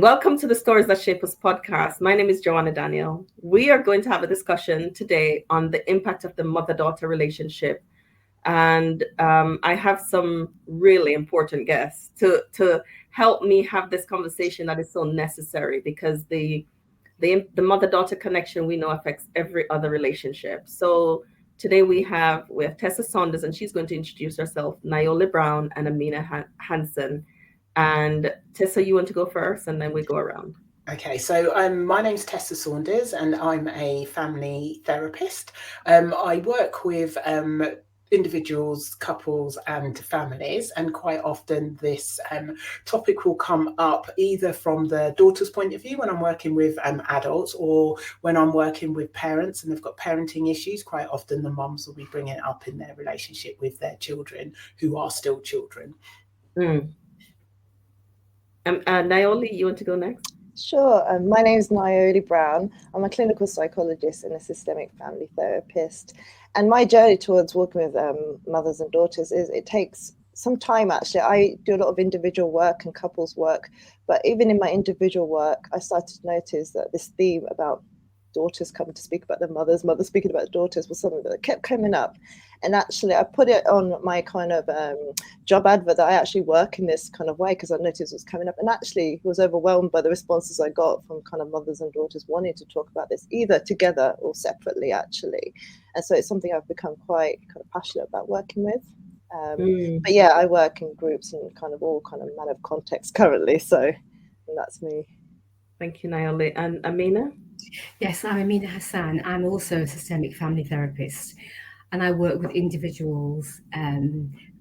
Welcome to the Stories That Shape Us podcast. My name is Joanna Daniel. We are going to have a discussion today on the impact of the mother-daughter relationship. And I have some really important guests to help me have this conversation that is so necessary because the mother-daughter connection we know affects every other relationship. So today we have Tessa Saunders, and she's going to introduce herself, Niollie Brown and Amina Hassan. And Tessa, you want to go first, and then we go around. Okay, so my name's Tessa Saunders, and I'm a family therapist. I work with individuals, couples, and families, and quite often this topic will come up either from the daughter's point of view when I'm working with adults, or when I'm working with parents and they've got parenting issues. Quite often the mums will be bringing it up in their relationship with their children who are still children. Mm. Niollie, you want to go next? Sure. My name is Niollie Brown. I'm a clinical psychologist and a systemic family therapist. And my journey towards working with mothers and daughters it takes some time, actually. I do a lot of individual work and couples work. But even in my individual work, I started to notice that this theme about daughters coming to speak about their mothers speaking about daughters was something that kept coming up. And actually, I put it on my kind of job advert that I actually work in this kind of way because I noticed it was coming up. And actually, was overwhelmed by the responses I got from kind of mothers and daughters wanting to talk about this, either together or separately, actually. And so it's something I've become quite kind of passionate about working with. But yeah, I work in groups and kind of all kind of manner of context currently. So that's me. Thank you, Niollie. And Amina? Yes, I'm Amina Hassan. I'm also a systemic family therapist, and I work with individuals,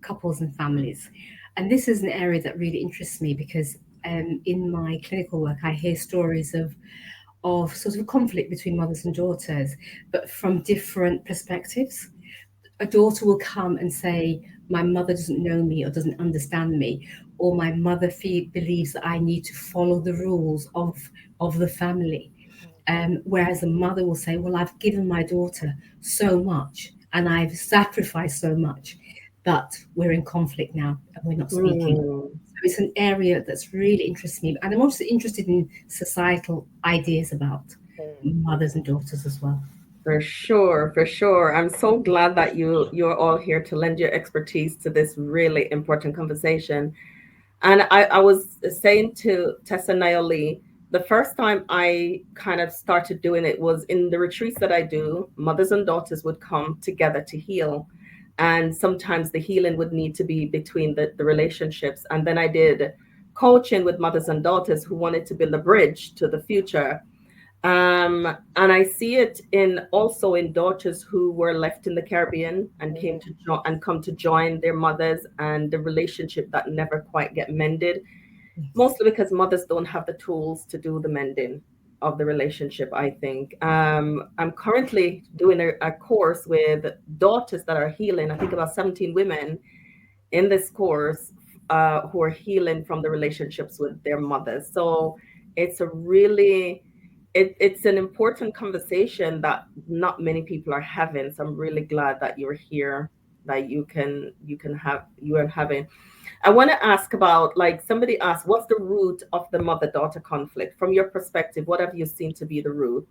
couples and families. And this is an area that really interests me because in my clinical work, I hear stories of sort of conflict between mothers and daughters, but from different perspectives. A daughter will come and say, my mother doesn't know me or doesn't understand me, or my mother believes that I need to follow the rules of the family. Whereas a mother will say, well, I've given my daughter so much and I've sacrificed so much that we're in conflict now and we're not speaking. So it's an area that's really interests me. And I'm also interested in societal ideas about mothers and daughters as well. For sure, for sure. I'm so glad that you're all here to lend your expertise to this really important conversation. And I was saying to Tessa, Niollie, the first time I kind of started doing it was in the retreats that I do. Mothers and daughters would come together to heal. And sometimes the healing would need to be between the relationships. And then I did coaching with mothers and daughters who wanted to build a bridge to the future. And I see it also in daughters who were left in the Caribbean and come to join their mothers, and the relationship that never quite get mended, mostly because mothers don't have the tools to do the mending of the relationship, I think. I'm currently doing a course with daughters that are healing. I think about 17 women in this course who are healing from the relationships with their mothers. So it's it's an important conversation that not many people are having. So I'm really glad that you're here, that you are having. I want to ask about, like, somebody asked, what's the root of the mother-daughter conflict? From your perspective, what have you seen to be the root?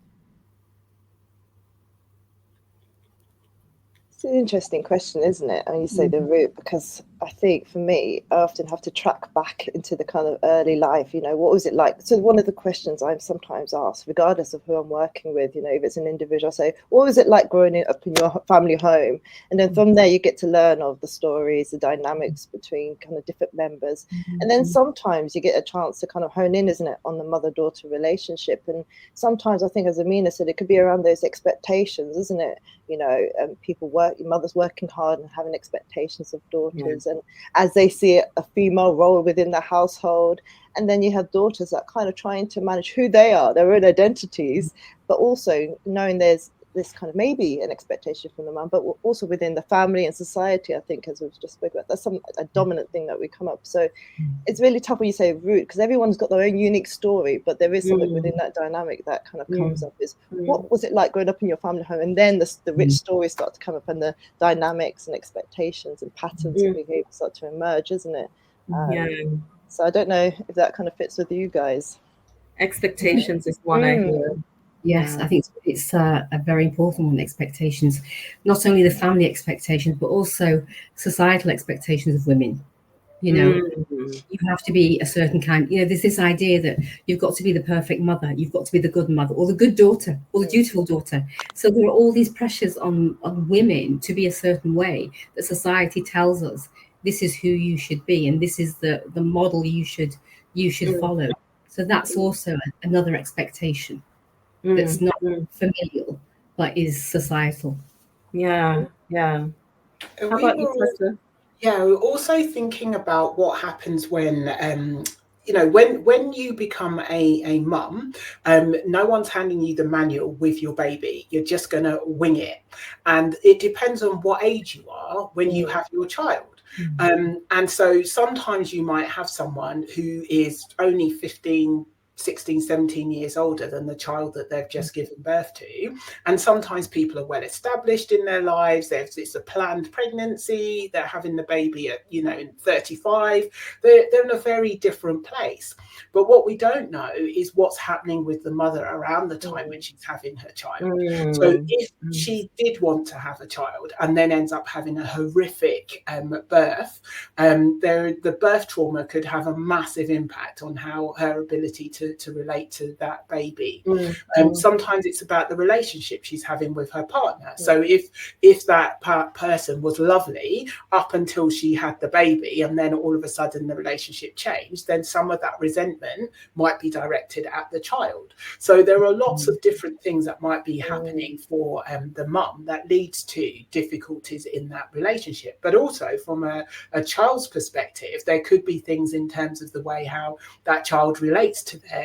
It's an interesting question, isn't it? I mean, you say the root, because I think for me, I often have to track back into the kind of early life, what was it like? So one of the questions I'm sometimes asked, regardless of who I'm working with, if it's an individual, I say, what was it like growing up in your family home? And then from there, you get to learn of the stories, the dynamics between kind of different members. And then sometimes you get a chance to kind of hone in, isn't it, on the mother-daughter relationship. And sometimes I think, as Amina said, it could be around those expectations, isn't it? Mothers working hard and having expectations of daughters, and as they see a female role within the household, and then you have daughters that kind of trying to manage who they are, their own identities, but also knowing there's this kind of maybe an expectation from the mum, but also within the family and society. I think, as we've just spoken about, that's a dominant thing that we come up. So it's really tough when you say root, because everyone's got their own unique story, but there is something within that dynamic that kind of comes up. Is what was it like growing up in your family home? And then the rich stories start to come up, and the dynamics and expectations and patterns of behavior start to emerge, isn't it? So I don't know if that kind of fits with you guys. Expectations is one I hear. Yes, Yeah. I think it's a very important one, expectations. Not only the family expectations, but also societal expectations of women. You know, Mm. you have to be a certain kind. You know, there's this idea that you've got to be the perfect mother, you've got to be the good mother, or the good daughter, or the dutiful daughter. So there are all these pressures on women to be a certain way that society tells us this is who you should be, and this is the model you should Mm. follow. So that's also another expectation that's Mm. not Mm. familial but is societal. Yeah. Yeah. And How we about you, were Tessa? Yeah, we're also thinking about what happens when, when you become a mum, no one's handing you the manual with your baby. You're just going to wing it. And it depends on what age you are when you have your child. And so sometimes you might have someone who is only 15, 16, 17 years older than the child that they've just given birth to. And sometimes people are well established in their lives. It's a planned pregnancy. They're having the baby at, in 35. They're in a very different place. But what we don't know is what's happening with the mother around the time when she's having her child. So Mm. if she did want to have a child and then ends up having a horrific birth, the birth trauma could have a massive impact on how her ability to relate to that baby. Sometimes it's about the relationship she's having with her partner. So if that person was lovely up until she had the baby, and then all of a sudden the relationship changed, then some of that resentment might be directed at the child. So there are lots of different things that might be happening for the mum that leads to difficulties in that relationship. But also from a child's perspective, there could be things in terms of the way how that child relates to their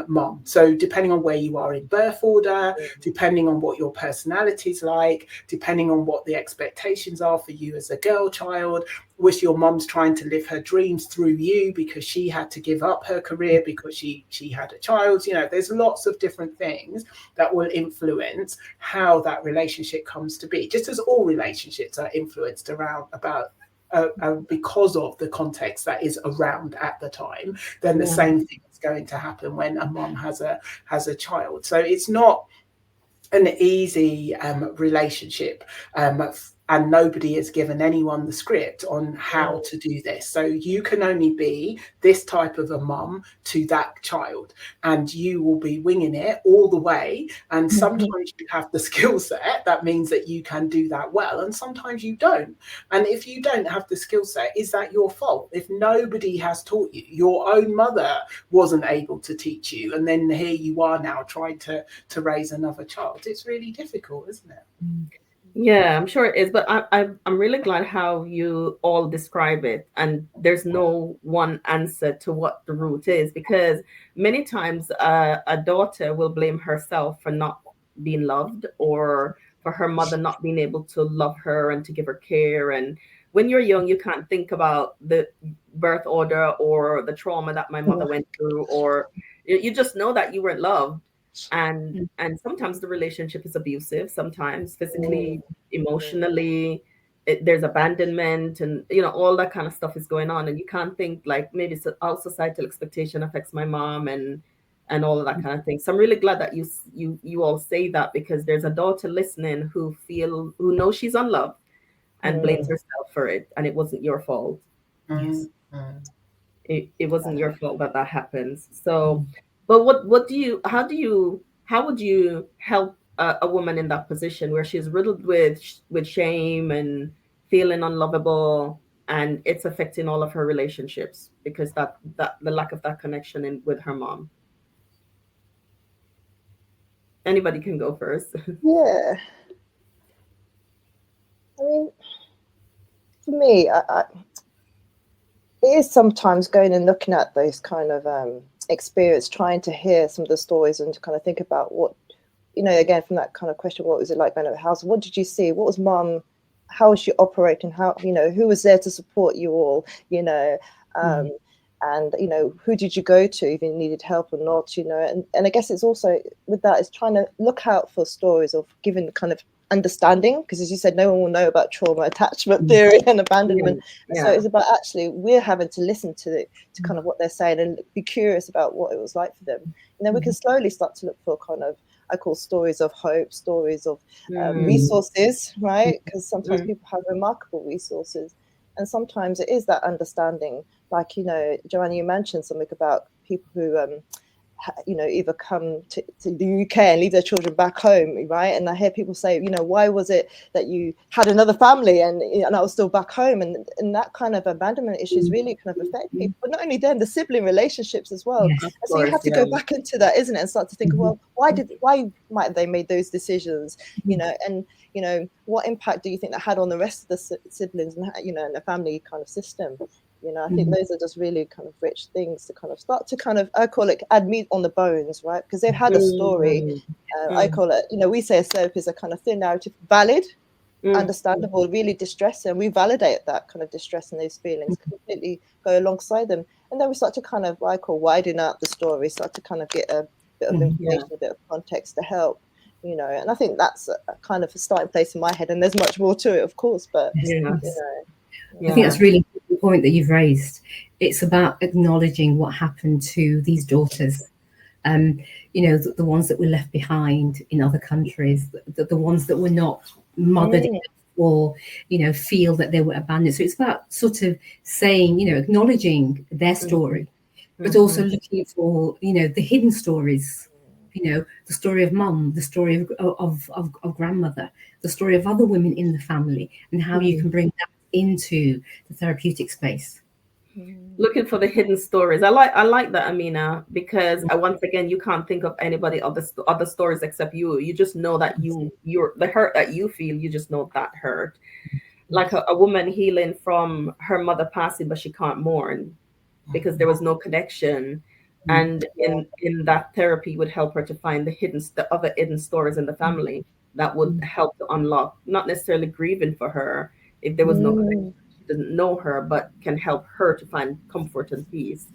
mom. So depending on where you are in birth order, depending on what your personality's like, depending on what the expectations are for you as a girl child, was your mom's trying to live her dreams through you because she had to give up her career because she had a child. There's lots of different things that will influence how that relationship comes to be, just as all relationships are influenced because of the context that is around at the time. Then the same thing is going to happen when a mom has a child. So it's not an easy relationship, and nobody has given anyone the script on how to do this. So you can only be this type of a mum to that child, and you will be winging it all the way. And sometimes you have the skill set that means that you can do that well, and sometimes you don't. And if you don't have the skill set, is that your fault? If nobody has taught you, your own mother wasn't able to teach you, and then here you are now trying to raise another child, it's really difficult, isn't it? Yeah, I'm sure it is, but I'm really glad how you all describe it, and there's no one answer to what the root is, because many times a daughter will blame herself for not being loved, or for her mother not being able to love her and to give her care. And when you're young, you can't think about the birth order or the trauma that my mother went through, or you just know that you weren't loved. And sometimes the relationship is abusive, sometimes physically, emotionally, there's abandonment, and all that kind of stuff is going on, and you can't think like maybe how societal expectation affects my mom and all of that kind of thing. So I'm really glad that you all say that, because there's a daughter listening who knows she's unloved and blames herself for it, and it wasn't your fault. Yes. It wasn't your fault that happens. So, but how would you help a woman in that position where she's riddled with shame and feeling unlovable, and it's affecting all of her relationships because that the lack of that connection with her mom? Anybody can go first. Yeah. I mean, for me, it is sometimes going and looking at those kind of experience, trying to hear some of the stories and to kind of think about what, again, from that kind of question, what was it like going to the house? What did you see? What was mum? How was she operating? How, who was there to support you all? And, who did you go to if you needed help or not? And I guess it's also with that is trying to look out for stories of giving kind of understanding, because as you said, no one will know about trauma, attachment theory and abandonment. Yeah. So it's about actually we're having to listen to kind of what they're saying and be curious about what it was like for them. And then we can slowly start to look for kind of, I call stories of hope, stories of resources, right? Because sometimes people have remarkable resources. And sometimes it is that understanding, like, you know, Joanna, you mentioned something about people who, you know, either come to the UK and leave their children back home, right? And I hear people say, you know, why was it that you had another family and I was still back home? And that kind of abandonment issues really kind of affect people, but not only them, the sibling relationships as well. Yes, And so you have to go back into that, isn't it? And start to think, well, why might have they made those decisions? You know, and, you know, what impact do you think that had on the rest of the siblings and, you know, and the family kind of system? You know, I think those are just really kind of rich things to kind of start to kind of, I call it, add meat on the bones, right? Because they've had a story. I call it, you know, we say as therapists, a kind of thin narrative, valid, understandable, really distressing. We validate that kind of distress and those feelings, completely go alongside them. And then we start to kind of, what I call, widen out the story, start to kind of get a bit of information, a bit of context to help. You know, and I think that's a kind of a starting place in my head. And there's much more to it, of course, but you know. I think that's really the point that you've raised. It's about acknowledging what happened to these daughters. You know, the ones that were left behind in other countries, the ones that were not mothered or, you know, feel that they were abandoned. So it's about sort of saying, you know, acknowledging their story, but also looking for, you know, the hidden stories. You know, the story of mum, the story of grandmother, the story of other women in the family, and how you can bring that into the therapeutic space. Looking for the hidden stories. I like that, Amina, because once again, you can't think of anybody other stories except you. You just know that you're the hurt that you feel. You just know that hurt. Like a woman healing from her mother passing, but she can't mourn because there was no connection. And in that therapy would help her to find the other hidden stories in the family that would help to unlock, not necessarily grieving for her if there was no connection, she didn't know her, but can help her to find comfort and peace.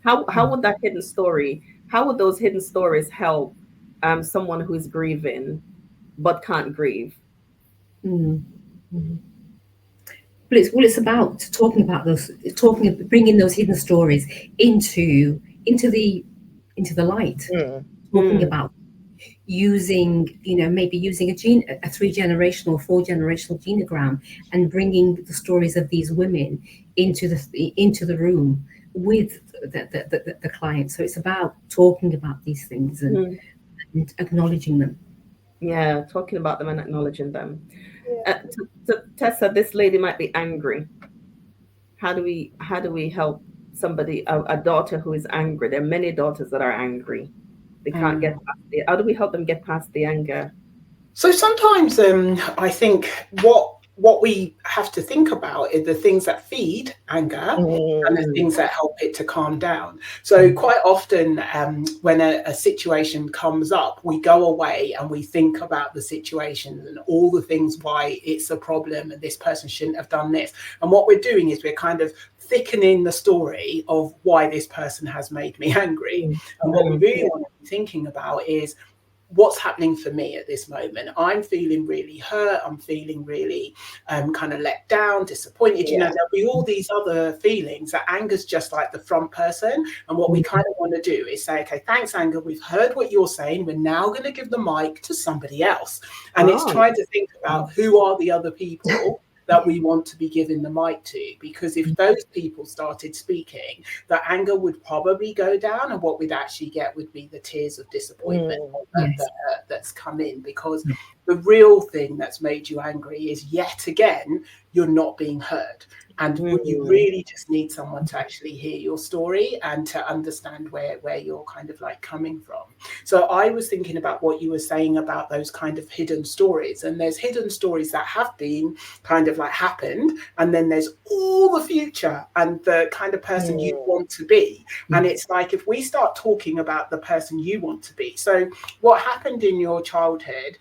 How would that hidden story, how would those hidden stories help someone who is grieving but can't grieve? It's about talking about those, bringing those hidden stories into the light, talking about using, you know, maybe using a 3-generational, 4-generational genogram, and bringing the stories of these women into the room with the client. So it's about talking about these things and acknowledging them. Yeah, talking about them and acknowledging them. Tessa, this lady might be angry. How do we help somebody, a daughter who is angry? There are many daughters that are angry. They can't get past it. How do we help them get past the anger? So sometimes I think what we have to think about is the things that feed anger and the things that help it to calm down. So quite often when a situation comes up, we go away and we think about the situation and all the things why it's a problem and this person shouldn't have done this. And what we're doing is we're kind of thickening the story of why this person has made me angry. And what we really want to be thinking about is, what's happening for me at this moment? I'm feeling really hurt. I'm feeling really kind of let down, disappointed. You know, there'll be all these other feelings. That anger's just like the front person. And what we kind of want to do is say, okay, thanks, anger. We've heard what you're saying. We're now going to give the mic to somebody else. And it's trying to think about who are the other people that we want to be giving the mic to, because if those people started speaking, the anger would probably go down, and what we'd actually get would be the tears of disappointment that's come in, because the real thing that's made you angry is, yet again, you're not being heard. And you really just need someone to actually hear your story and to understand where you're kind of like coming from. So I was thinking about what you were saying about those kind of hidden stories. And there's hidden stories that have been kind of like happened. And then there's all the future and the kind of person you want to be. And it's like, if we start talking about the person you want to be. So what happened in your childhood,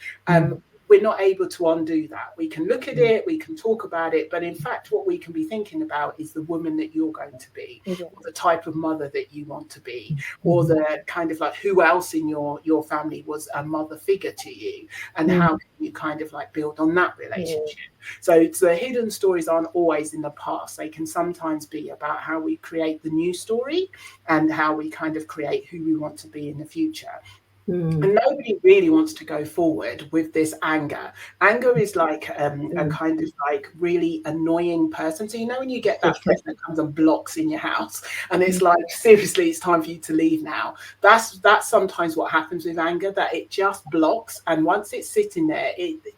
we're not able to undo that. We can look at it, we can talk about it, but in fact, what we can be thinking about is the woman that you're going to be, or the type of mother that you want to be, or the kind of like who else in your family was a mother figure to you, and how can you kind of like build on that relationship. So the hidden stories aren't always in the past. They can sometimes be about how we create the new story and how we kind of create who we want to be in the future. And nobody really wants to go forward with this anger. Anger is like a kind of like really annoying person. So, you know, when you get that friend that comes and blocks in your house and it's like, seriously, it's time for you to leave now. That's sometimes what happens with anger, that it just blocks. And once it's sitting there,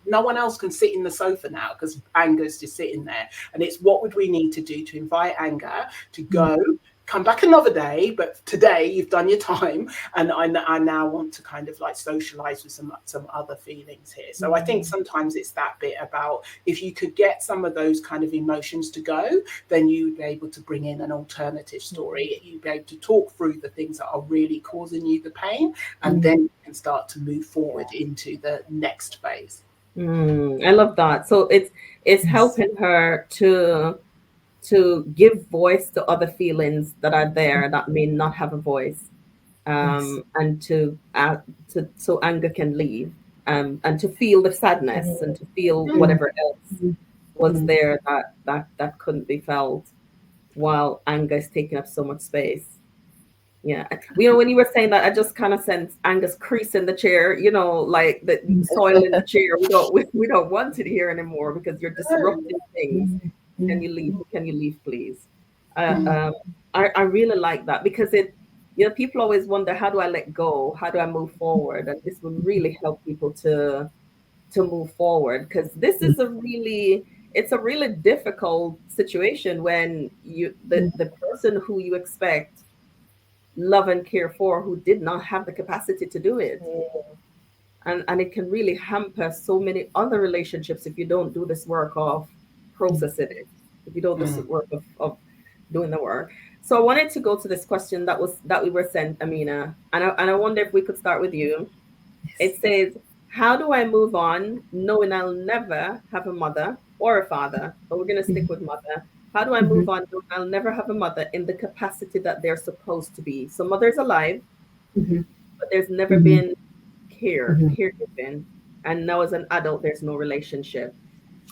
no one else can sit in the sofa now because anger is just sitting there. And it's what would we need to do to invite anger to go, come back another day, but today you've done your time, and I now want to kind of like socialize with some other feelings here. So I think sometimes it's that bit about, if you could get some of those kind of emotions to go, then you'd be able to bring in an alternative story. You'd be able to talk through the things that are really causing you the pain, and then you can start to move forward into the next phase. I love that. So it's helping her to give voice to other feelings that are there that may not have a voice, and to so anger can leave, and to feel the sadness and to feel whatever else was there that couldn't be felt while anger is taking up so much space. Yeah, you know, when you were saying that, I just kind of sense Angus creasing the chair, you know, like the soil in the chair. We don't want it here anymore because you're disrupting things. Can you leave? Can you leave, please? I really like that, because it, you know, people always wonder, how do I let go? How do I move forward? And this would really help people to move forward, because this is it's a really difficult situation when the person who you expect love and care for, who did not have the capacity to do it. And it can really hamper so many other relationships if you don't do this work of processing it, if you don't do this work of doing the work. So I wanted to go to this question that we were sent, Amina, and I wonder if we could start with you. It says, how do I move on knowing I'll never have a mother or a father? But we're going to stick with mother. How do I move on knowing I'll never have a mother in the capacity that they're supposed to be? So mother's alive, but there's never been caregiving. And now as an adult, there's no relationship.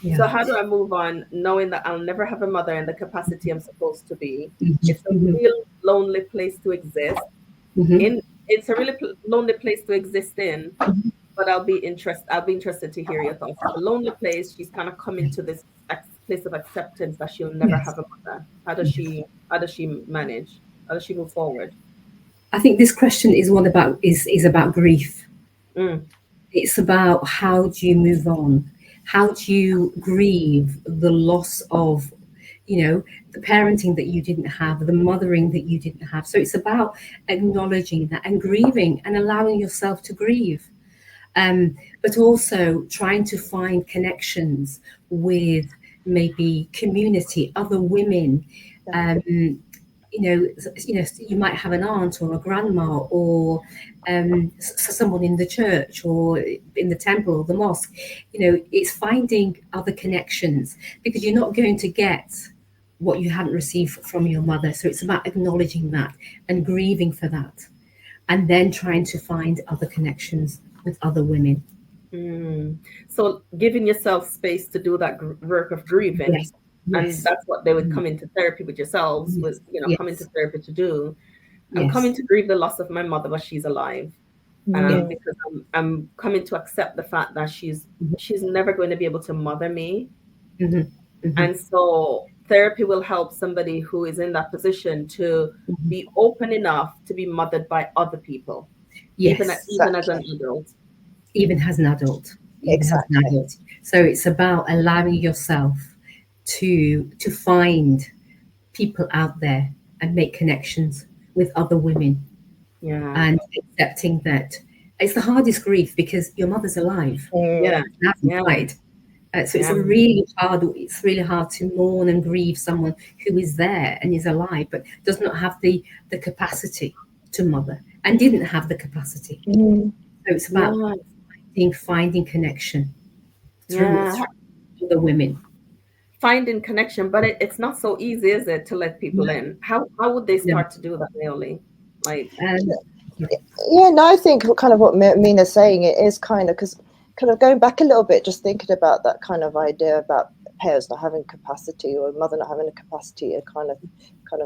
Yeah. So how do I move on knowing that I'll never have a mother in the capacity I'm supposed to be? It's a real lonely place to exist. It's a really lonely place to exist in. But I'll be interested to hear your thoughts. It's a lonely place. She's kind of coming to this place of acceptance that she'll never have a mother. How does she manage? How does she move forward? I think this question is about grief. It's about, how do you move on? How do you grieve the loss of, you know, the parenting that you didn't have, the mothering that you didn't have? So it's about acknowledging that and grieving and allowing yourself to grieve. But also trying to find connections with maybe community, other women. You might have an aunt or a grandma, or someone in the church or in the temple or the mosque. You know, it's finding other connections, because you're not going to get what you haven't received from your mother. So it's about acknowledging that and grieving for that, and then trying to find other connections with other women. So giving yourself space to do that work of grieving. Yes. And that's what they would come into therapy with yourselves, was, you know, come into therapy to do. I'm coming to grieve the loss of my mother, but she's alive. Because I'm coming to accept the fact that she's never going to be able to mother me. And so therapy will help somebody who is in that position to be open enough to be mothered by other people. Even as an adult. Even as an adult. Exactly. So it's about allowing yourself to find people out there and make connections with other women. And accepting that it's the hardest grief, because your mother's alive. Died. So it's really hard to mourn and grieve someone who is there and is alive, but does not have the capacity to mother and didn't have the capacity. So it's about finding connection through Yeah. the women. Finding connection, but it's not so easy, is it, to let people in? How would they Yeah. start to do that, Niollie? Like, Yeah, no, I think kind of what Mina's saying, it is kind of, because kind of going back a little bit, just thinking about that kind of idea about parents not having capacity or a mother not having a capacity, and kind of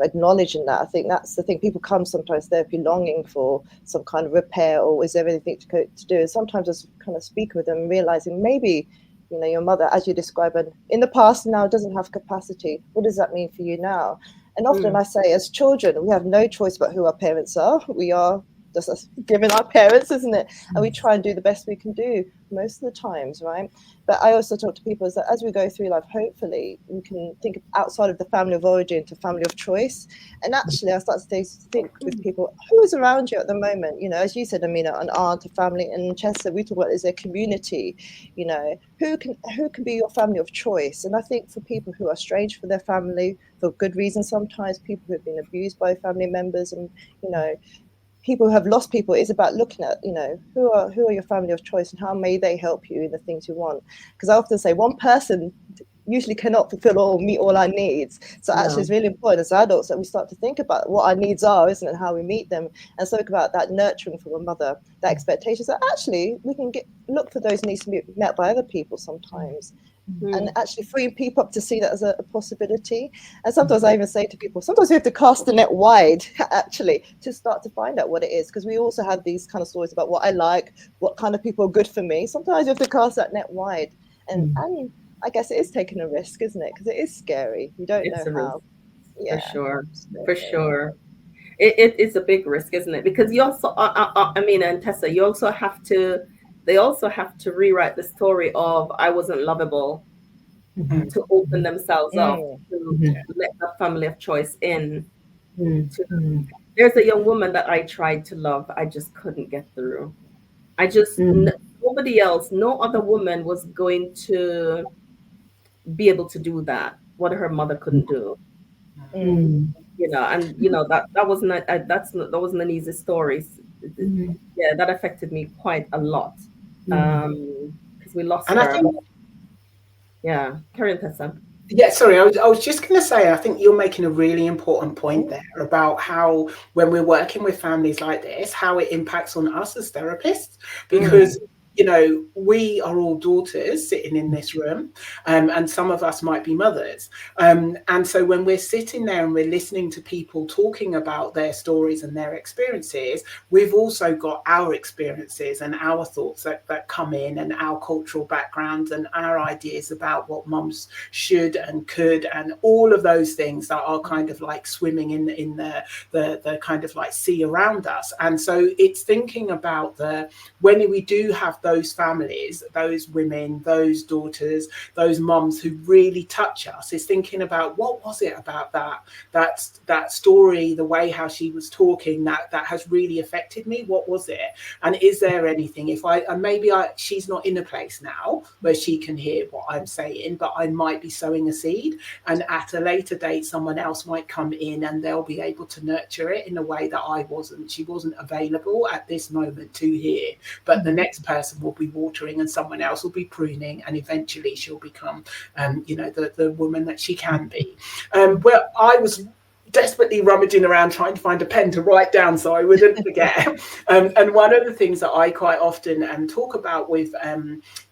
acknowledging that. I think that's the thing. People come sometimes therapy longing for some kind of repair, or is there anything to do? And sometimes just kind of speaking with them, realizing maybe, you know, your mother, as you describe, and in the past now doesn't have capacity. What does that mean for you now? And often I say, as children, we have no choice about who our parents are. We are just us given our parents, isn't it? And we try and do the best we can do most of the times, right? But I also talk to people is that as we go through life, hopefully we can think outside of the family of origin to family of choice. And actually I start to think with people, who is around you at the moment? You know, as you said, Amina, an aunt, a family, and Tessa, we talk about is a community, you know, who can be your family of choice. And I think for people who are estranged from their family for good reasons, sometimes people who have been abused by family members, and, you know, people who have lost people, is about looking at, you know, who are your family of choice and how may they help you in the things you want. Because I often say one person usually cannot fulfill or meet all our needs. So actually it's really important as adults that we start to think about what our needs are, isn't it, and how we meet them, and talk about that nurturing from a mother, that expectations that actually we can look for those needs to be met by other people sometimes. And actually freeing people up to see that as a possibility. And sometimes I even say to people, sometimes we have to cast the net wide, actually, to start to find out what it is. Because we also have these kind of stories about what I like, what kind of people are good for me. Sometimes you have to cast that net wide. And I guess it is taking a risk, isn't it? Because it is scary. You don't know how. Yeah, for sure. It's a big risk, isn't it? Because you also, Amina and Tessa, they also have to rewrite the story of I wasn't lovable, to open themselves up, to let the family of choice in. There's a young woman that I tried to love. I just couldn't get through. Nobody else, no other woman was going to be able to do that, what her mother couldn't do. You know, and you know that wasn't an easy story. Yeah, that affected me quite a lot, because we lost And I her. think, Yeah, Karen, Tessa. yeah, sorry, I was just going to say, I think you're making a really important point there about how when we're working with families like this, how it impacts on us as therapists, because you know, we are all daughters sitting in this room, and some of us might be mothers. And so when we're sitting there and we're listening to people talking about their stories and their experiences, we've also got our experiences and our thoughts that come in, and our cultural backgrounds and our ideas about what mums should and could, and all of those things that are kind of like swimming in the kind of like sea around us. And so it's thinking about when we do have those families, those women, those daughters, those mums who really touch us, is thinking about what was it about that story, the way how she was talking that has really affected me. What was it? And is there anything, if she's not in a place now where she can hear what I'm saying, but I might be sowing a seed, and at a later date someone else might come in and they'll be able to nurture it in a way that she wasn't available at this moment to hear, but the next person will be watering and someone else will be pruning, and eventually she'll become the woman that she can be. Well, I was desperately rummaging around trying to find a pen to write down so I wouldn't forget. And one of the things that I quite often talk about with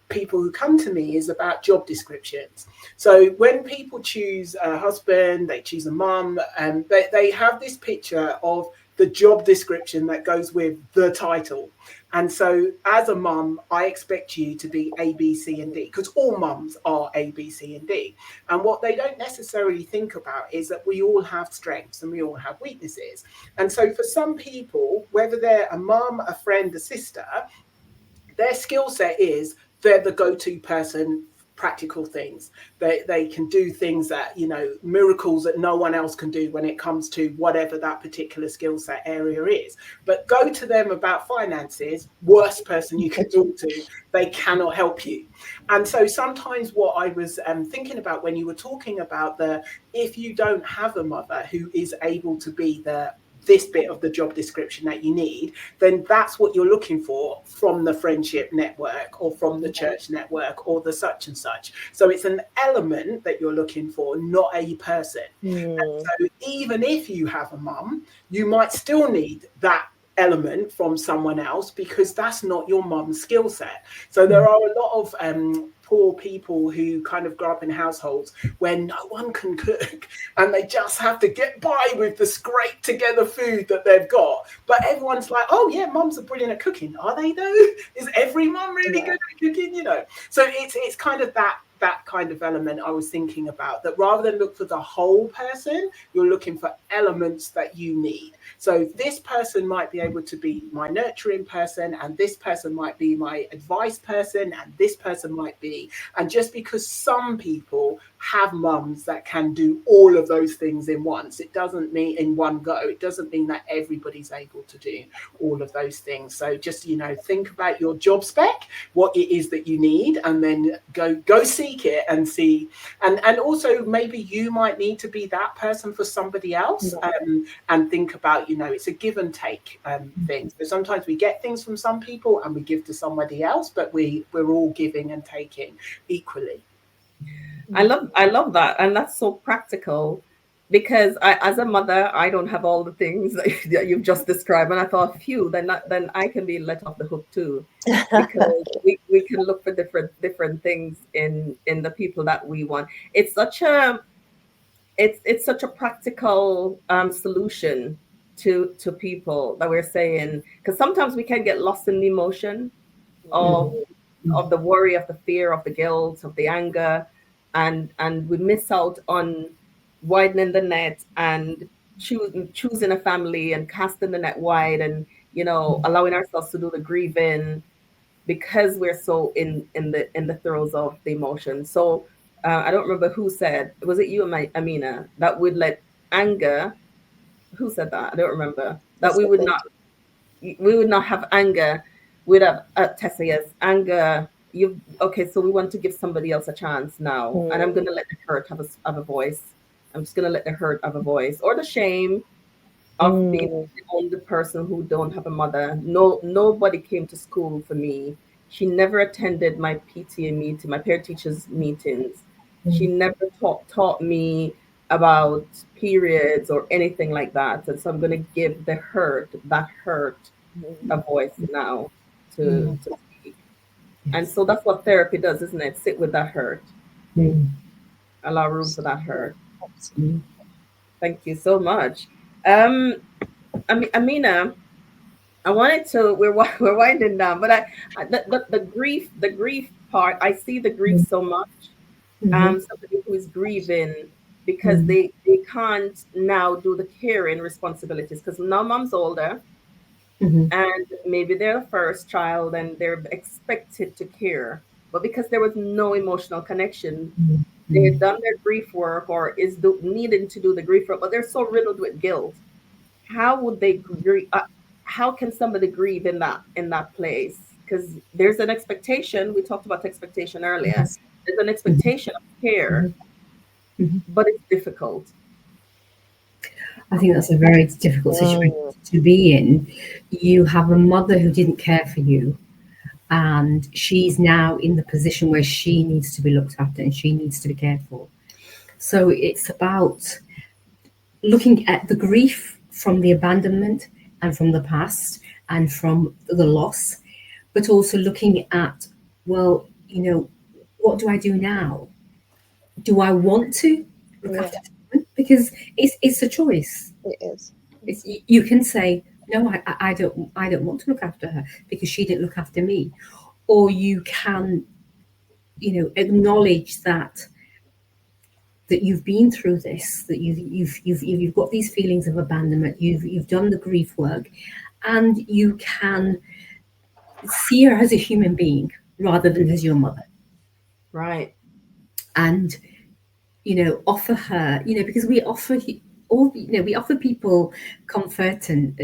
people who come to me is about job descriptions. So when people choose a husband, they choose a mum, and they have this picture of the job description that goes with the title. And so as a mum, I expect you to be A, B, C, and D, because all mums are A, B, C, and D. And what they don't necessarily think about is that we all have strengths and we all have weaknesses. And so for some people, whether they're a mum, a friend, a sister, their skill set is they're the go-to person, practical things. They can do things that, miracles that no one else can do when it comes to whatever that particular skill set area is. But go to them about finances, worst person you can talk to, they cannot help you. And so sometimes what I was thinking about when you were talking about if you don't have a mother who is able to be the this bit of the job description that you need, then that's what you're looking for from the friendship network or from the church network or the such and such. So it's an element that you're looking for, not a person. And so even if you have a mum, you might still need that element from someone else, because that's not your mum's skill set. So there are a lot of poor people who kind of grow up in households where no one can cook and they just have to get by with the scraped together food that they've got. But everyone's like, oh yeah, mums are brilliant at cooking. Are they though? Is every mum really good at cooking? You know, so it's kind of that kind of element I was thinking about, that rather than look for the whole person, you're looking for elements that you need. So this person might be able to be my nurturing person, and this person might be my advice person, and this person might be, and just because some people have mums that can do all of those things in once, it doesn't mean in one go, it doesn't mean that everybody's able to do all of those things. So just, you know, think about your job spec, what it is that you need, and then go seek it and see. And also maybe you might need to be that person for somebody else, and think about, you know, it's a give and take thing. So sometimes we get things from some people and we give to somebody else, but we're all giving and taking equally. I love that, and that's so practical, because as a mother, I don't have all the things that you've just described, and I thought, phew, then I can be let off the hook too, because we can look for different things in the people that we want. It's such a practical solution to people that we're saying, because sometimes we can get lost in the emotion of the worry, of the fear, of the guilt, of the anger. And we miss out on widening the net and choosing a family and casting the net wide, and, you know, allowing ourselves to do the grieving, because we're so in the throes of the emotion. So I don't remember who said, was it you, Amina, that would let anger? Who said that? I don't remember. That we would not have anger. We'd have Tessa, yes, anger. Okay, so we want to give somebody else a chance now, and I'm going to let the hurt have a voice. I'm just going to let the hurt have a voice, or the shame of being the only person who don't have a mother. Nobody came to school for me. She never attended my PTA meeting, my parent teachers meetings. She never taught me about periods or anything like that. And so I'm going to give that hurt a voice now to speak. And so that's what therapy does, isn't it? Sit with that hurt. Allow room for that hurt. Absolutely. Thank you so much. Amina, I wanted to, we're winding down, but the grief part, I see the grief so much. Somebody who is grieving because they can't now do the caring responsibilities, because now mom's older. And maybe they're the first child and they're expected to care, but because there was no emotional connection, they've done their grief work or needing to do the grief work, but they're so riddled with guilt. How would they grieve? How can somebody grieve in that place? Because there's an expectation. We talked about expectation earlier. There's an expectation of care, but it's difficult. I think that's a very difficult situation to be in. You have a mother who didn't care for you, and she's now in the position where she needs to be looked after and she needs to be cared for. So it's about looking at the grief from the abandonment and from the past and from the loss, but also looking at, well, you know, what do I do now? Do I want to look after them? Because it's a choice. It is. You can say, no, I don't want to look after her because she didn't look after me. Or you can, you know, acknowledge that you've been through this, that you've got these feelings of abandonment, you've done the grief work, and you can see her as a human being rather than as your mother. Right. And, you know, offer her, you know, because we offer we offer people comfort and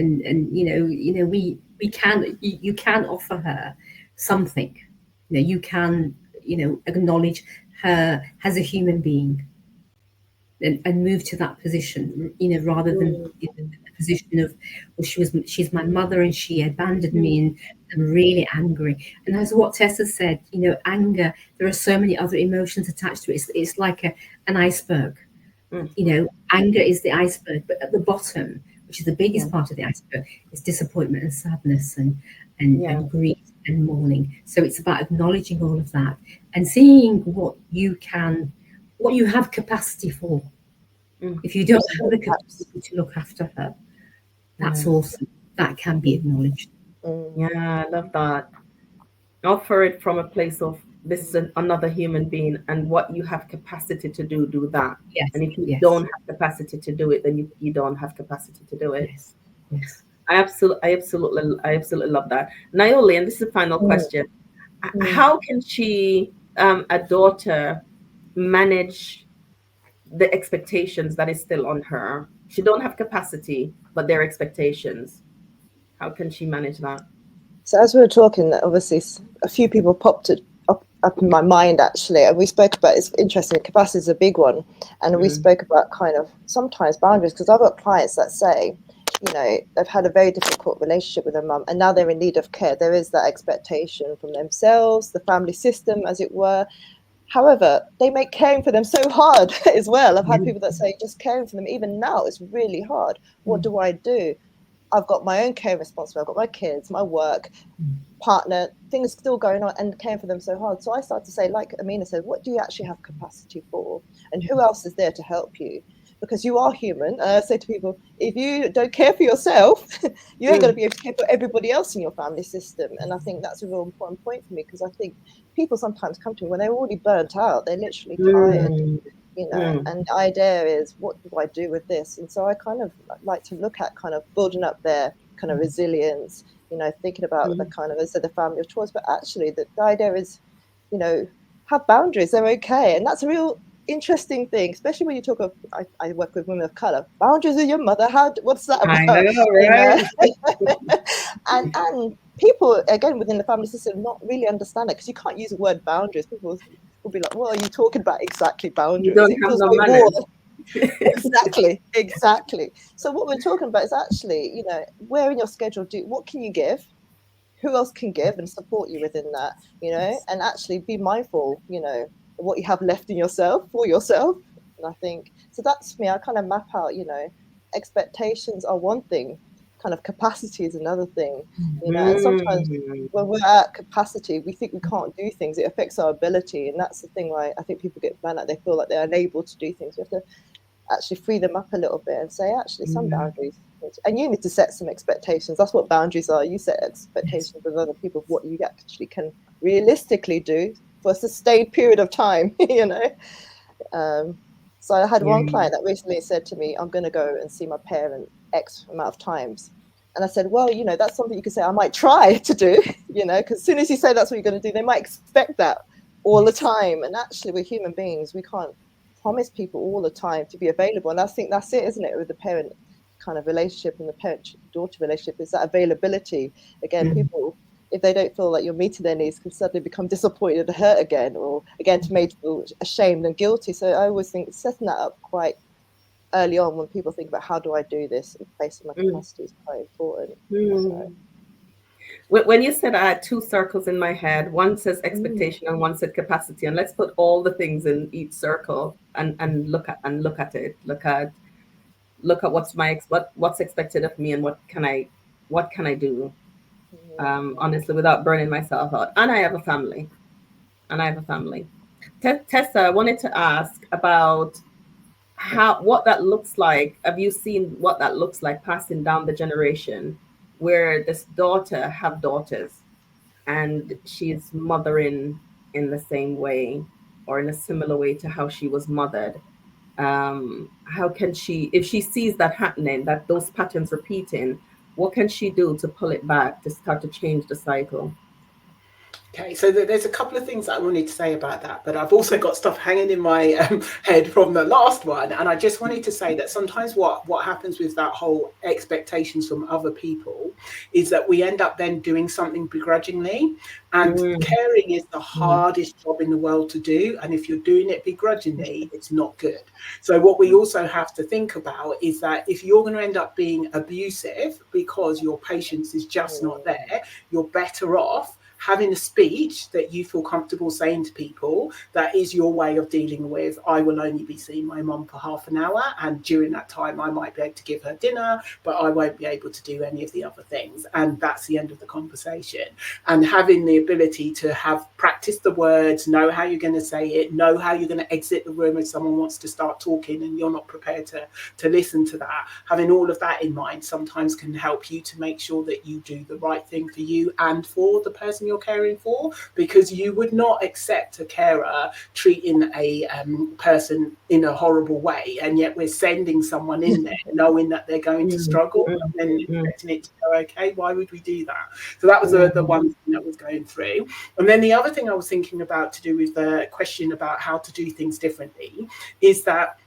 you can offer her something. You know, you can, you know, acknowledge her as a human being and move to that position, you know, rather than the position of, well, she's my mother and she abandoned me, and I'm really angry. And that's what Tessa said, anger, there are so many other emotions attached to it. It's like an iceberg. Anger is the iceberg, but at the bottom, which is the biggest part of the iceberg, is disappointment and sadness and grief and mourning. So it's about acknowledging all of that and seeing what you have capacity for. If you don't have the capacity to look after her, that's awesome. That can be acknowledged. Yeah, I love that. Offer it from a place of, this is another human being, and what you have capacity to do that. Yes. And if you don't have capacity to do it, then you don't have capacity to do it. Yes. I absolutely love that. Niollie, and this is the final question. How can she, a daughter, manage the expectations that is still on her? She don't have capacity, but their expectations. How can she manage that? So as we were talking, obviously a few people popped up in my mind actually, and we spoke about, it's interesting, capacity is a big one, and we spoke about kind of sometimes boundaries, because I've got clients that say, they've had a very difficult relationship with their mum and now they're in need of care. There is that expectation from themselves, the family system, as it were. However, they make caring for them so hard as well. I've had people that say just caring for them, even now, it's really hard. What do I do? I've got my own care responsibility. I've got my kids, my work, partner, things still going on, and caring for them so hard. So I start to say, like Amina said, what do you actually have capacity for? And who else is there to help you? Because you are human. And I say to people, if you don't care for yourself, you ain't going to be able to care for everybody else in your family system. And I think that's a real important point for me, because I think people sometimes come to me when they're already burnt out. They're literally tired. And the idea is, what do I do with this? And so I kind of like to look at kind of building up their kind of resilience, thinking about the kind of, as I said, the family of choice, but actually the idea is, have boundaries, they're okay. And that's a real interesting thing, especially when you talk of, I work with women of color, boundaries with your mother, what's that about? I know, right? And people, again, within the family system, not really understand it, because you can't use the word boundaries. People will be like, well, are you talking about exactly boundaries? You don't have no manners. Exactly. So what we're talking about is actually, where in your schedule, what can you give? Who else can give and support you within that, and actually be mindful, what you have left in yourself for yourself. And I think, so that's me, I kind of map out, expectations are one thing, kind of capacity is another thing, and sometimes when we're at capacity, we think we can't do things. It affects our ability, and that's the thing why I think people get burnt out. They feel like they're unable to do things. We have to actually free them up a little bit and say, actually, some boundaries, and you need to set some expectations. That's what boundaries are. You set expectations with other people of what you actually can realistically do for a sustained period of time. So I had one client that recently said to me, I'm going to go and see my parent X amount of times. And I said, well, that's something you could say I might try to do, because as soon as you say that's what you're going to do, they might expect that all the time. And actually, we're human beings. We can't promise people all the time to be available. And I think that's it, isn't it, with the parent kind of relationship and the parent-daughter relationship, is that availability. Again, people, if they don't feel like you're meeting their needs, can suddenly become disappointed or hurt again, or again, to make feel ashamed and guilty. So I always think setting that up quite early on, when people think about how do I do this based on my capacity, is quite important. So. When you said, I had two circles in my head, one says expectation and one said capacity, and let's put all the things in each circle and look at it. Look at what's expected of me, and what can I do, honestly, without burning myself out. And I have a family. Tessa, I wanted to ask about what that looks like. Have you seen what that looks like, passing down the generation, where this daughter have daughters and she's mothering in the same way or in a similar way to how she was mothered? How can she, if she sees that happening, that those patterns repeating, what can she do to pull it back, to start to change the cycle? Okay, so there's a couple of things that I wanted to say about that, but I've also got stuff hanging in my head from the last one. And I just wanted to say that sometimes what happens with that whole expectations from other people is that we end up then doing something begrudgingly. And caring is the hardest job in the world to do. And if you're doing it begrudgingly, it's not good. So what we also have to think about is that if you're going to end up being abusive because your patience is just not there, you're better off having a speech that you feel comfortable saying to people that is your way of dealing with, I will only be seeing my mum for half an hour, and during that time I might be able to give her dinner, but I won't be able to do any of the other things, and that's the end of the conversation. And having the ability to have practiced the words, know how you're going to say it, know how you're going to exit the room if someone wants to start talking and you're not prepared to listen to that, having all of that in mind sometimes can help you to make sure that you do the right thing for you and for the person you're caring for, because you would not accept a carer treating a person in a horrible way, and yet we're sending someone in there knowing that they're going to struggle and then expecting it to go okay. Why would we do that? So that was the one thing that was going through. And then the other thing I was thinking about, to do with the question about how to do things differently, is that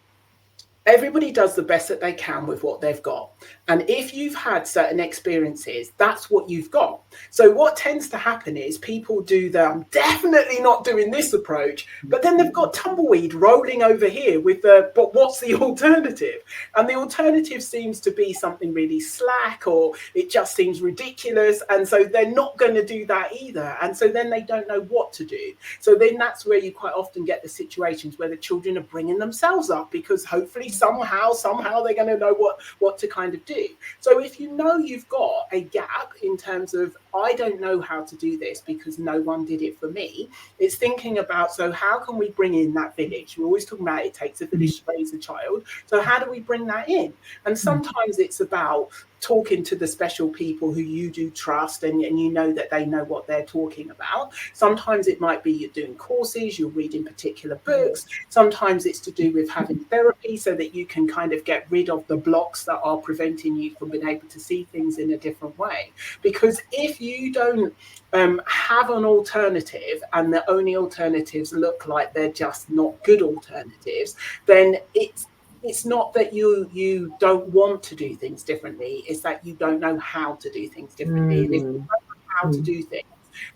everybody does the best that they can with what they've got. And if you've had certain experiences, that's what you've got. So what tends to happen is people do the I'm definitely not doing this approach, but then they've got tumbleweed rolling over here with the but what's the alternative? And the alternative seems to be something really slack, or it just seems ridiculous. And so they're not going to do that either. And so then they don't know what to do. So then that's where you quite often get the situations where the children are bringing themselves up, because hopefully somehow they're going to know what to kind of do. So if you know you've got a gap in terms of I don't know how to do this because no one did it for me, it's thinking about, so how can we bring in that village? We're always talking about it takes a village to raise a child. So how do we bring that in? And sometimes it's about talking to the special people who you do trust and you know that they know what they're talking about. Sometimes it might be you're doing courses, you're reading particular books. Sometimes it's to do with having therapy so that you can kind of get rid of the blocks that are preventing you from being able to see things in a different way. Because if you don't have an alternative and the only alternatives look like they're just not good alternatives, then it's not that you don't want to do things differently, it's that you don't know how to do things differently. And if you don't know how to do things,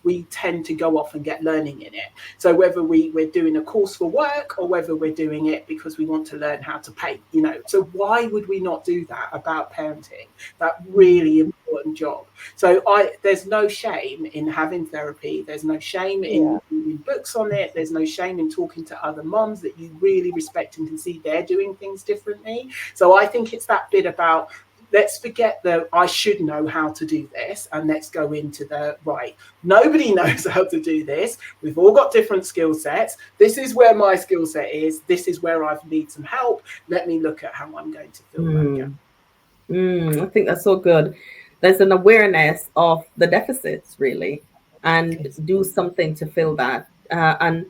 we tend to go off and get learning in it. So whether we're doing a course for work or whether we're doing it because we want to learn how to paint, so why would we not do that about parenting, that really important job? So there's no shame in having therapy, there's no shame in reading books on it, there's no shame in talking to other moms that you really respect and can see they're doing things differently. So I think it's that bit about, let's forget the I should know how to do this, and let's go into the right. Nobody knows how to do this. We've all got different skill sets. This is where my skill set is. This is where I need some help. Let me look at how I'm going to fill that gap. I think that's so good. There's an awareness of the deficits, really, and do something to fill that. And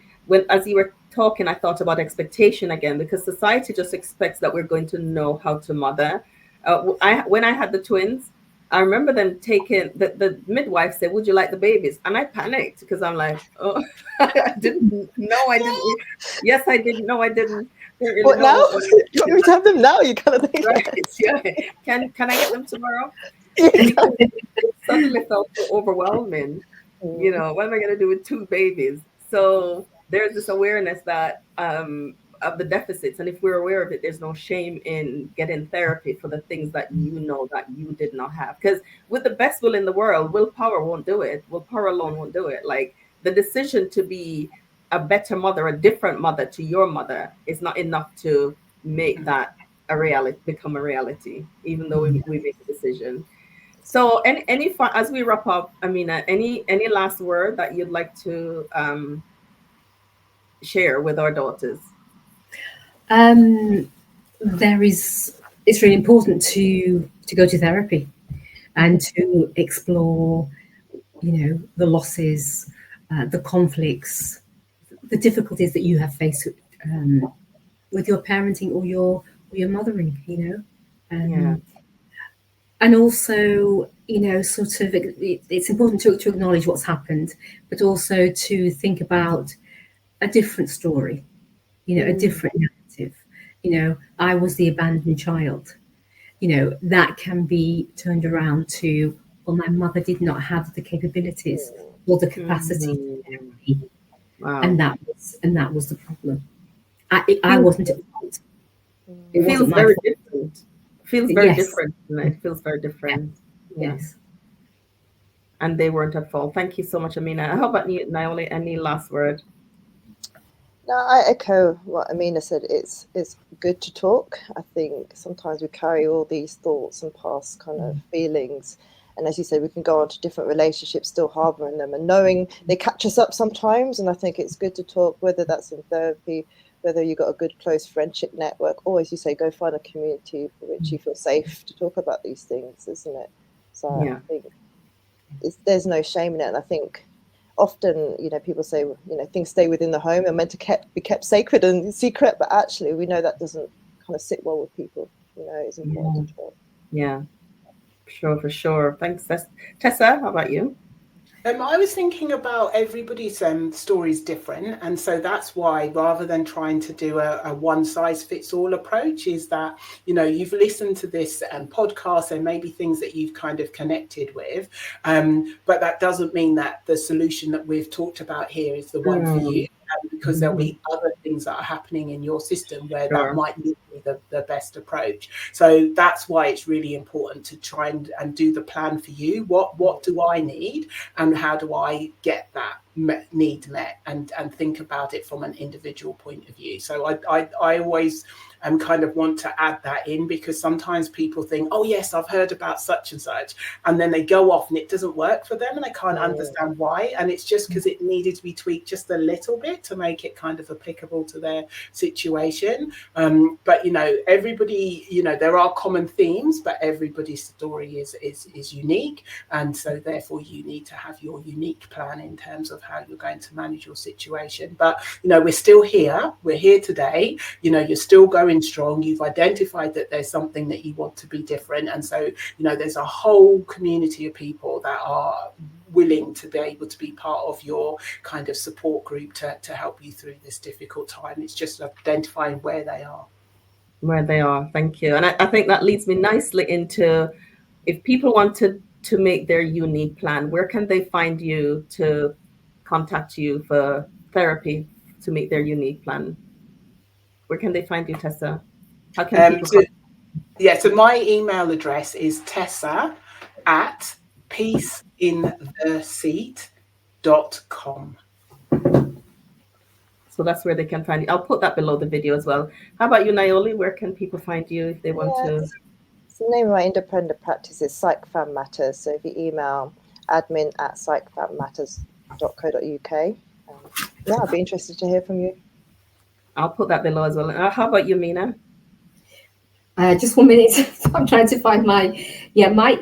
as you were talking, I thought about expectation again, because society just expects that we're going to know how to mother. When I had the twins, I remember them taking the midwife said, "Would you like the babies?" And I panicked because I'm like, "Oh, I didn't. No, I didn't. Yes, I didn't. No, I didn't." Really what now? You want me to have them now? You kind of think, right? Yeah. Can I get them tomorrow? It suddenly felt so overwhelming. What am I going to do with two babies? So there's this awareness that of the deficits, and if we're aware of it, there's no shame in getting therapy for the things that that you did not have. Because with the best will in the world, willpower won't do it. Willpower alone won't do it. Like the decision to be a better mother, a different mother to your mother, is not enough to make that a reality, become a reality, even though we make a decision. So any as we wrap up, Amina, any last word that you'd like to share with our daughters? It's really important to go to therapy and to explore, the losses, the conflicts, the difficulties that you have faced with your parenting or your mothering, And also, sort of, it's important to acknowledge what's happened, but also to think about a different story, a different narrative. I was the abandoned child. That can be turned around to, well, my mother did not have the capabilities or the capacity to care for me. Wow. And that was the problem. I wasn't at fault. It Feels wasn't my very fault. different. Feels very Yes. different. It feels very different. Yeah. Yes. And they weren't at fault. Thank you so much, Amina. How about you, Niollie? Any last word? No, I echo what Amina said. It's good to talk. I think sometimes we carry all these thoughts and past kind of feelings, and as you say, we can go on to different relationships, still harboring them, and knowing they catch us up sometimes. And I think it's good to talk, whether that's in therapy, whether you've got a good close friendship network, or as you say, go find a community for which you feel safe to talk about these things, isn't it? So Yeah. I think there's no shame in it, and I think often, people say, things stay within the home and meant to be kept sacred and secret, but actually we know that doesn't kind of sit well with people. It's important to talk. Yeah, sure, for sure. Thanks, Tessa. How about you? I was thinking about everybody's story is different, and so that's why, rather than trying to do a one size fits all approach, is that you've listened to this podcast, and maybe things that you've kind of connected with, but that doesn't mean that the solution that we've talked about here is the one for you. Because there'll be other things that are happening in your system where that might not be the best approach. So that's why it's really important to try and do the plan for you. What do I need, and how do I get that need met, and think about it from an individual point of view. So I always kind of want to add that in, because sometimes people think, oh yes, I've heard about such and such, and then they go off and it doesn't work for them, and I can't understand why, and it's just because it needed to be tweaked just a little bit to make it kind of applicable to their situation. But everybody, there are common themes, but everybody's story is unique, and so therefore you need to have your unique plan in terms of how you're going to manage your situation. But we're still here, we're here today, you're still going strong, you've identified that there's something that you want to be different, and so there's a whole community of people that are willing to be able to be part of your kind of support group to help you through this difficult time. It's just identifying where they are. Thank you. And I think that leads me nicely into, if people want to make their unique plan, where can they find you to contact you for therapy to make their unique plan? Where can they find you, Tessa? How can people so my email address is tessa@peaceintheseat.com. So that's where they can find you. I'll put that below the video as well. How about you, Niollie? Where can people find you if they want to? So the name of my independent practice is Psych Fam Matters. So if you email admin@psychfammatters.co.uk, I'd be interested to hear from you. I'll put that below as well. How about you, Mina? Just 1 minute. I'm trying to find my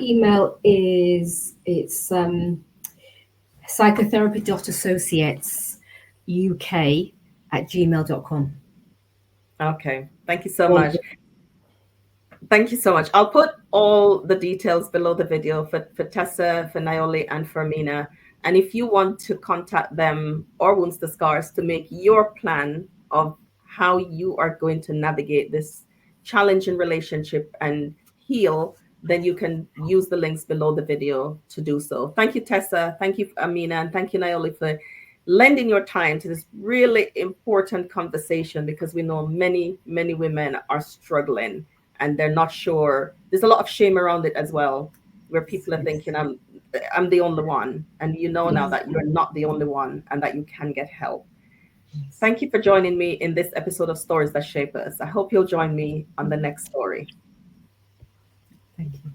email is, it's psychotherapy.associatesuk@gmail.com. Okay, thank you so much. Thank you so much. I'll put all the details below the video for Tessa, for Niollie, and for Amina. And if you want to contact them or Wounds to Scars to make your plan of how you are going to navigate this challenging relationship and heal, then you can use the links below the video to do so. Thank you, Tessa. Thank you, Amina. And thank you, Niollie, for lending your time to this really important conversation, because we know many, many women are struggling and they're not sure. There's a lot of shame around it as well, where people are thinking, I'm the only one. And now that you're not the only one and that you can get help. Thank you for joining me in this episode of Stories That Shape Us. I hope you'll join me on the next story. Thank you.